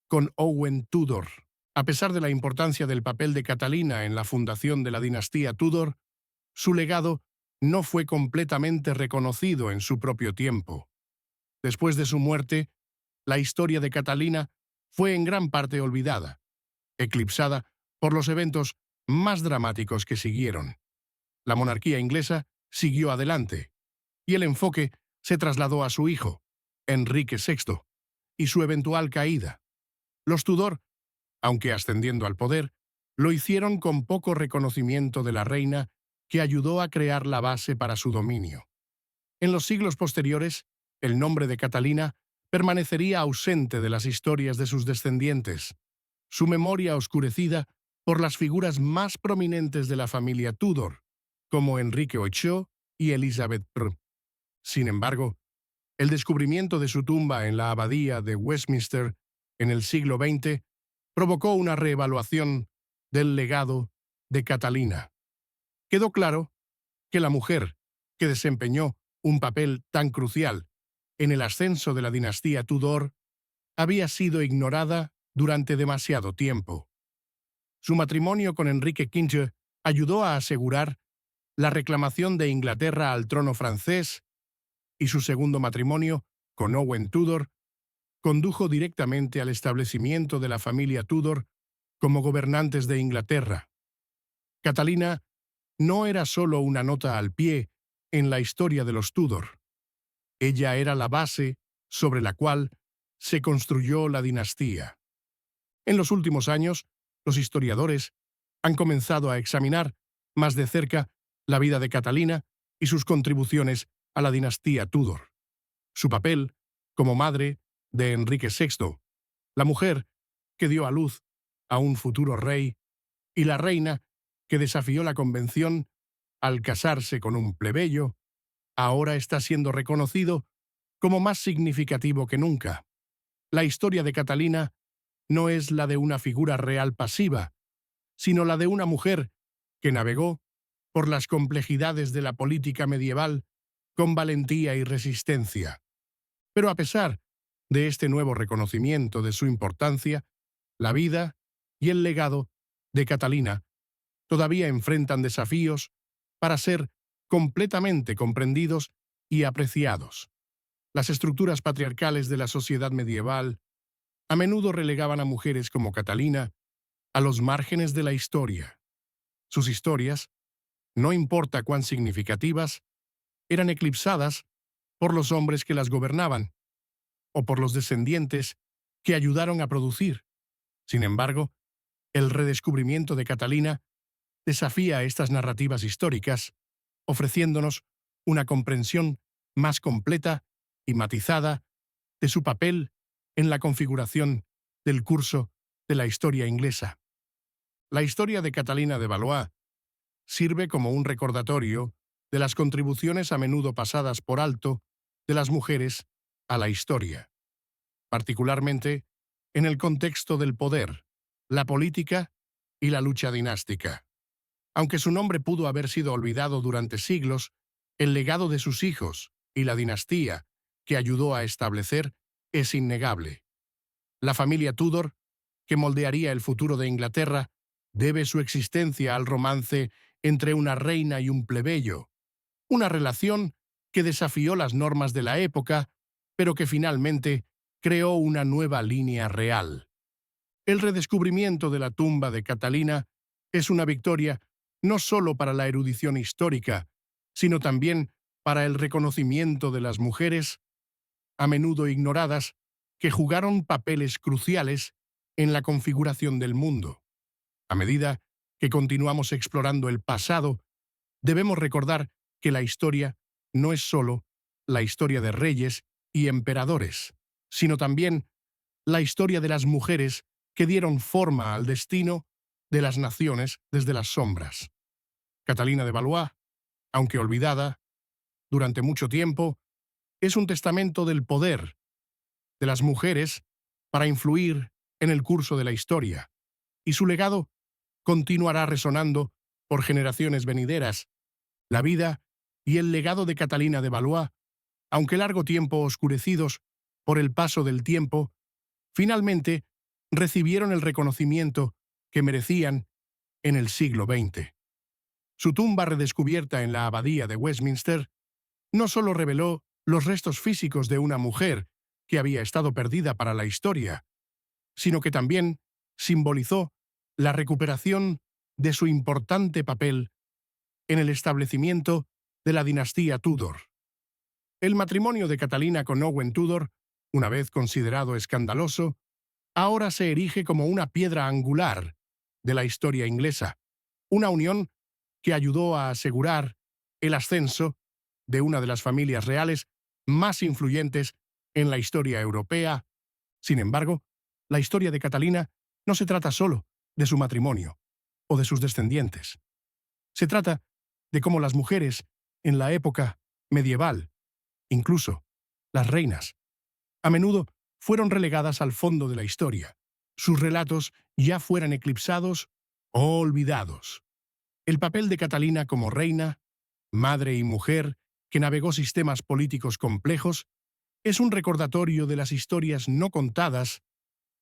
con Owen Tudor. A pesar de la importancia del papel de Catalina en la fundación de la dinastía Tudor, su legado no fue completamente reconocido en su propio tiempo. Después de su muerte, la historia de Catalina fue en gran parte olvidada, eclipsada por los eventos más dramáticos que siguieron. La monarquía inglesa siguió adelante, y el enfoque se trasladó a su hijo, Enrique VI, y su eventual caída. Los Tudor, aunque ascendiendo al poder, lo hicieron con poco reconocimiento de la reina, que ayudó a crear la base para su dominio. En los siglos posteriores, el nombre de Catalina permanecería ausente de las historias de sus descendientes, su memoria oscurecida por las figuras más prominentes de la familia Tudor, como Enrique VIII y Elizabeth I. Sin embargo, el descubrimiento de su tumba en la abadía de Westminster en el siglo XX provocó una reevaluación del legado de Catalina. Quedó claro que la mujer que desempeñó un papel tan crucial en el ascenso de la dinastía Tudor había sido ignorada durante demasiado tiempo. Su matrimonio con Enrique V ayudó a asegurar la reclamación de Inglaterra al trono francés, y su segundo matrimonio, con Owen Tudor, condujo directamente al establecimiento de la familia Tudor como gobernantes de Inglaterra. Catalina no era solo una nota al pie en la historia de los Tudor. Ella era la base sobre la cual se construyó la dinastía. En los últimos años, los historiadores han comenzado a examinar más de cerca la vida de Catalina y sus contribuciones a la dinastía Tudor. Su papel como madre de Enrique VI, la mujer que dio a luz a un futuro rey, y la reina que desafió la convención al casarse con un plebeyo, ahora está siendo reconocido como más significativo que nunca. La historia de Catalina no es la de una figura real pasiva, sino la de una mujer que navegó por las complejidades de la política medieval con valentía y resistencia. Pero a pesar de este nuevo reconocimiento de su importancia, la vida y el legado de Catalina todavía enfrentan desafíos para ser completamente comprendidos y apreciados. Las estructuras patriarcales de la sociedad medieval a menudo relegaban a mujeres como Catalina a los márgenes de la historia. Sus historias, no importa cuán significativas, eran eclipsadas por los hombres que las gobernaban o por los descendientes que ayudaron a producir. Sin embargo, el redescubrimiento de Catalina desafía estas narrativas históricas, ofreciéndonos una comprensión más completa y matizada de su papel en la configuración del curso de la historia inglesa. La historia de Catalina de Valois sirve como un recordatorio de las contribuciones a menudo pasadas por alto de las mujeres a la historia, particularmente en el contexto del poder, la política y la lucha dinástica. Aunque su nombre pudo haber sido olvidado durante siglos, el legado de sus hijos y la dinastía que ayudó a establecer es innegable. La familia Tudor, que moldearía el futuro de Inglaterra, debe su existencia al romance entre una reina y un plebeyo, una relación que desafió las normas de la época, pero que finalmente creó una nueva línea real. El redescubrimiento de la tumba de Catalina es una victoria no solo para la erudición histórica, sino también para el reconocimiento de las mujeres, a menudo ignoradas, que jugaron papeles cruciales en la configuración del mundo. A medida que continuamos explorando el pasado, debemos recordar que la historia no es solo la historia de reyes y emperadores, sino también la historia de las mujeres que dieron forma al destino de las naciones desde las sombras. Catalina de Valois, aunque olvidada durante mucho tiempo, es un testamento del poder de las mujeres para influir en el curso de la historia, y su legado continuará resonando por generaciones venideras. La vida y el legado de Catalina de Valois, aunque largo tiempo oscurecidos por el paso del tiempo, finalmente recibieron el reconocimiento que merecían en el siglo XX. Su tumba redescubierta en la abadía de Westminster no solo reveló los restos físicos de una mujer que había estado perdida para la historia, sino que también simbolizó la recuperación de su importante papel en el establecimiento de la dinastía Tudor. El matrimonio de Catalina con Owen Tudor, una vez considerado escandaloso, ahora se erige como una piedra angular de la historia inglesa, una unión que ayudó a asegurar el ascenso de una de las familias reales más influyentes en la historia europea. Sin embargo, la historia de Catalina no se trata solo de su matrimonio o de sus descendientes. Se trata de cómo las mujeres en la época medieval, incluso las reinas, a menudo fueron relegadas al fondo de la historia. Sus relatos ya fueran eclipsados o olvidados. El papel de Catalina como reina, madre y mujer que navegó sistemas políticos complejos Es un recordatorio de las historias no contadas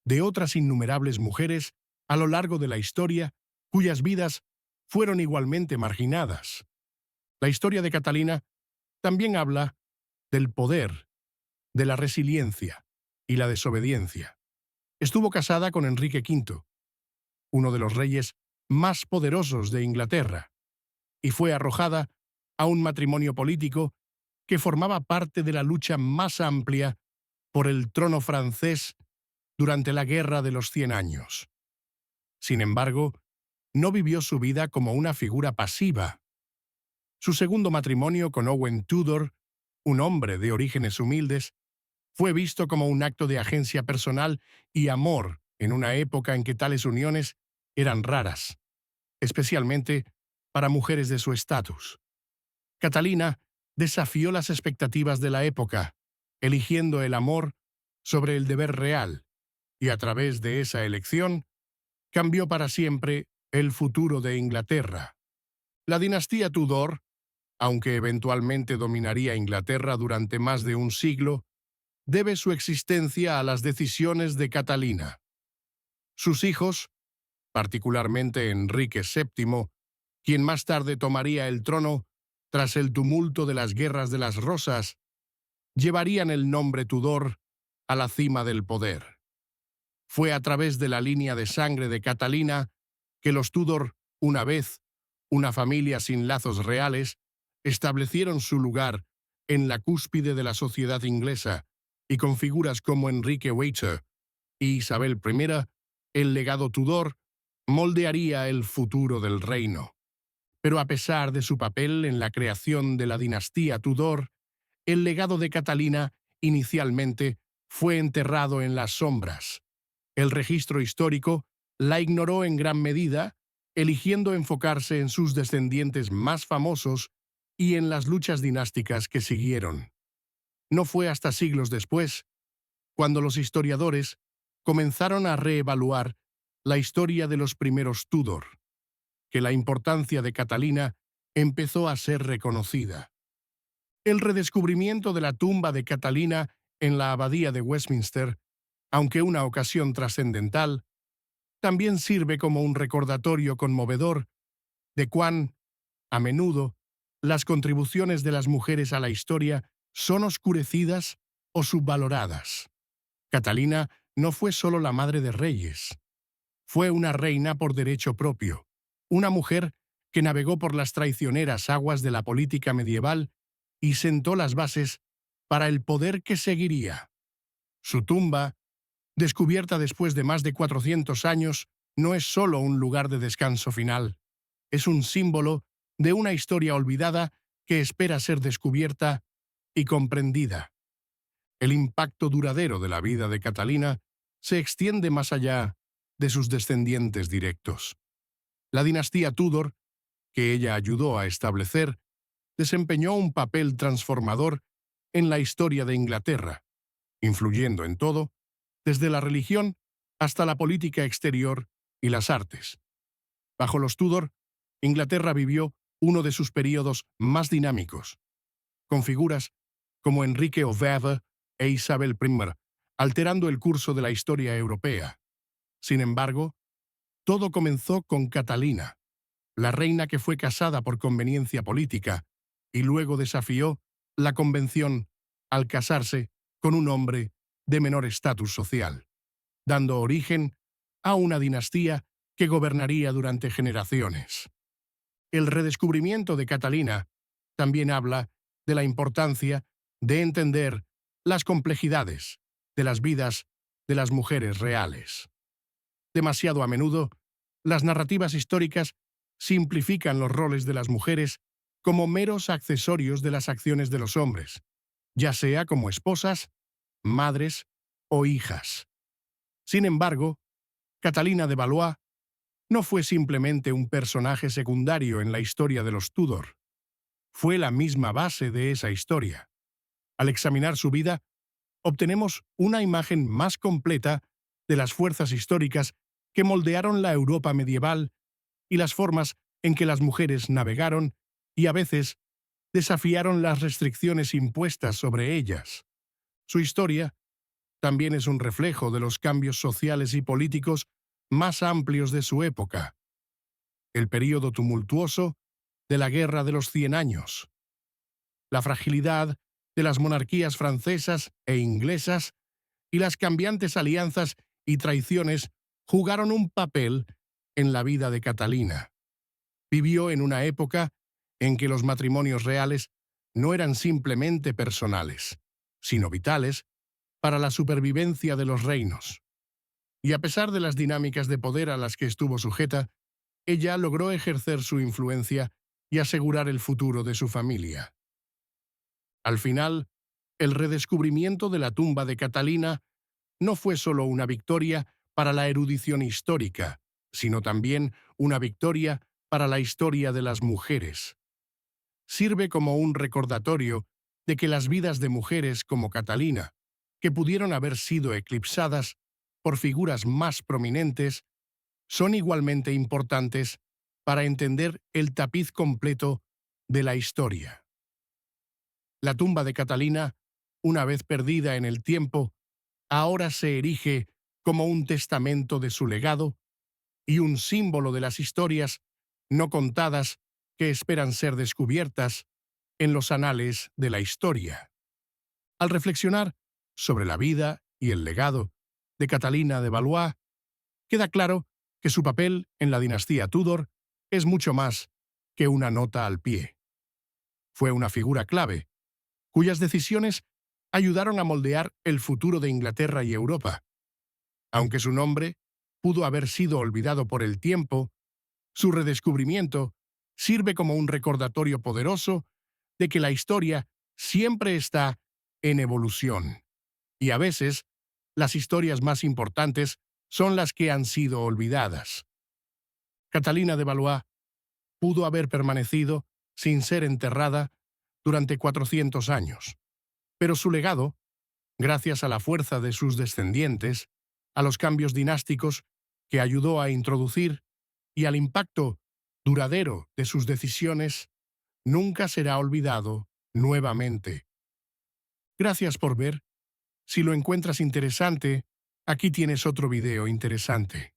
de otras innumerables mujeres a lo largo de la historia cuyas vidas fueron igualmente marginadas. La historia de Catalina también habla del poder, de la resiliencia y la desobediencia. Estuvo casada con Enrique V, uno de los reyes más poderosos de Inglaterra, y fue arrojada a un matrimonio político que formaba parte de la lucha más amplia por el trono francés durante la Guerra de los 100 años. Sin embargo, no vivió su vida como una figura pasiva. Su segundo matrimonio con Owen Tudor, un hombre de orígenes humildes, fue visto como un acto de agencia personal y amor en una época en que tales uniones eran raras, especialmente para mujeres de su estatus. Catalina desafió las expectativas de la época, eligiendo el amor sobre el deber real, y a través de esa elección cambió para siempre el futuro de Inglaterra. La dinastía Tudor, aunque eventualmente dominaría Inglaterra durante más de un siglo, debe su existencia a las decisiones de Catalina. Sus hijos, particularmente Enrique VII, quien más tarde tomaría el trono tras el tumulto de las Guerras de las Rosas, llevarían el nombre Tudor a la cima del poder. Fue a través de la línea de sangre de Catalina que los Tudor, una vez una familia sin lazos reales, establecieron su lugar en la cúspide de la sociedad inglesa, y con figuras como Enrique VIII y Isabel I, el legado Tudor moldearía el futuro del reino. Pero a pesar de su papel en la creación de la dinastía Tudor, el legado de Catalina inicialmente fue enterrado en las sombras. El registro histórico la ignoró en gran medida, eligiendo enfocarse en sus descendientes más famosos y en las luchas dinásticas que siguieron. No fue hasta siglos después, cuando los historiadores comenzaron a reevaluar la historia de los primeros Tudor, que la importancia de Catalina empezó a ser reconocida. El redescubrimiento de la tumba de Catalina en la abadía de Westminster, aunque una ocasión trascendental, también sirve como un recordatorio conmovedor de cuán, a menudo, las contribuciones de las mujeres a la historia son oscurecidas o subvaloradas. Catalina no fue solo la madre de reyes. Fue una reina por derecho propio, una mujer que navegó por las traicioneras aguas de la política medieval y sentó las bases para el poder que seguiría. Su tumba, descubierta después de más de 400 años, no es solo un lugar de descanso final. Es un símbolo de una historia olvidada que espera ser descubierta y comprendida. El impacto duradero de la vida de Catalina se extiende más allá de sus descendientes directos. La dinastía Tudor, que ella ayudó a establecer, desempeñó un papel transformador en la historia de Inglaterra, influyendo en todo, desde la religión hasta la política exterior y las artes. Bajo los Tudor, Inglaterra vivió uno de sus períodos más dinámicos, con figuras como Enrique VIII e Isabel I, alterando el curso de la historia europea. Sin embargo, todo comenzó con Catalina, la reina que fue casada por conveniencia política y luego desafió la convención al casarse con un hombre de menor estatus social, dando origen a una dinastía que gobernaría durante generaciones. El redescubrimiento de Catalina también habla de la importancia de entender las complejidades de las vidas de las mujeres reales. Demasiado a menudo, las narrativas históricas simplifican los roles de las mujeres como meros accesorios de las acciones de los hombres, ya sea como esposas, madres o hijas. Sin embargo, Catalina de Valois no fue simplemente un personaje secundario en la historia de los Tudor. Fue la misma base de esa historia. Al examinar su vida, obtenemos una imagen más completa de las fuerzas históricas que moldearon la Europa medieval y las formas en que las mujeres navegaron y a veces desafiaron las restricciones impuestas sobre ellas. Su historia también es un reflejo de los cambios sociales y políticos más amplios de su época, el período tumultuoso de la Guerra de los Cien Años, la fragilidad de las monarquías francesas e inglesas y las cambiantes alianzas y traiciones jugaron un papel en la vida de Catalina. Vivió en una época en que los matrimonios reales no eran simplemente personales, sino vitales para la supervivencia de los reinos. Y a pesar de las dinámicas de poder a las que estuvo sujeta, ella logró ejercer su influencia y asegurar el futuro de su familia. Al final, el redescubrimiento de la tumba de Catalina no fue solo una victoria para la erudición histórica, sino también una victoria para la historia de las mujeres. Sirve como un recordatorio de que las vidas de mujeres como Catalina, que pudieron haber sido eclipsadas por figuras más prominentes, son igualmente importantes para entender el tapiz completo de la historia. La tumba de Catalina, una vez perdida en el tiempo, ahora se erige como un testamento de su legado y un símbolo de las historias no contadas que esperan ser descubiertas en los anales de la historia. Al reflexionar sobre la vida y el legado de Catalina de Valois, queda claro que su papel en la dinastía Tudor es mucho más que una nota al pie. Fue una figura clave, cuyas decisiones ayudaron a moldear el futuro de Inglaterra y Europa. Aunque su nombre pudo haber sido olvidado por el tiempo, su redescubrimiento sirve como un recordatorio poderoso de que la historia siempre está en evolución. Y a veces, las historias más importantes son las que han sido olvidadas. Catalina de Valois pudo haber permanecido sin ser enterrada durante 400 años, pero su legado, gracias a la fuerza de sus descendientes, a los cambios dinásticos que ayudó a introducir y al impacto duradero de sus decisiones, nunca será olvidado nuevamente. Gracias por ver. Si lo encuentras interesante, aquí tienes otro video interesante.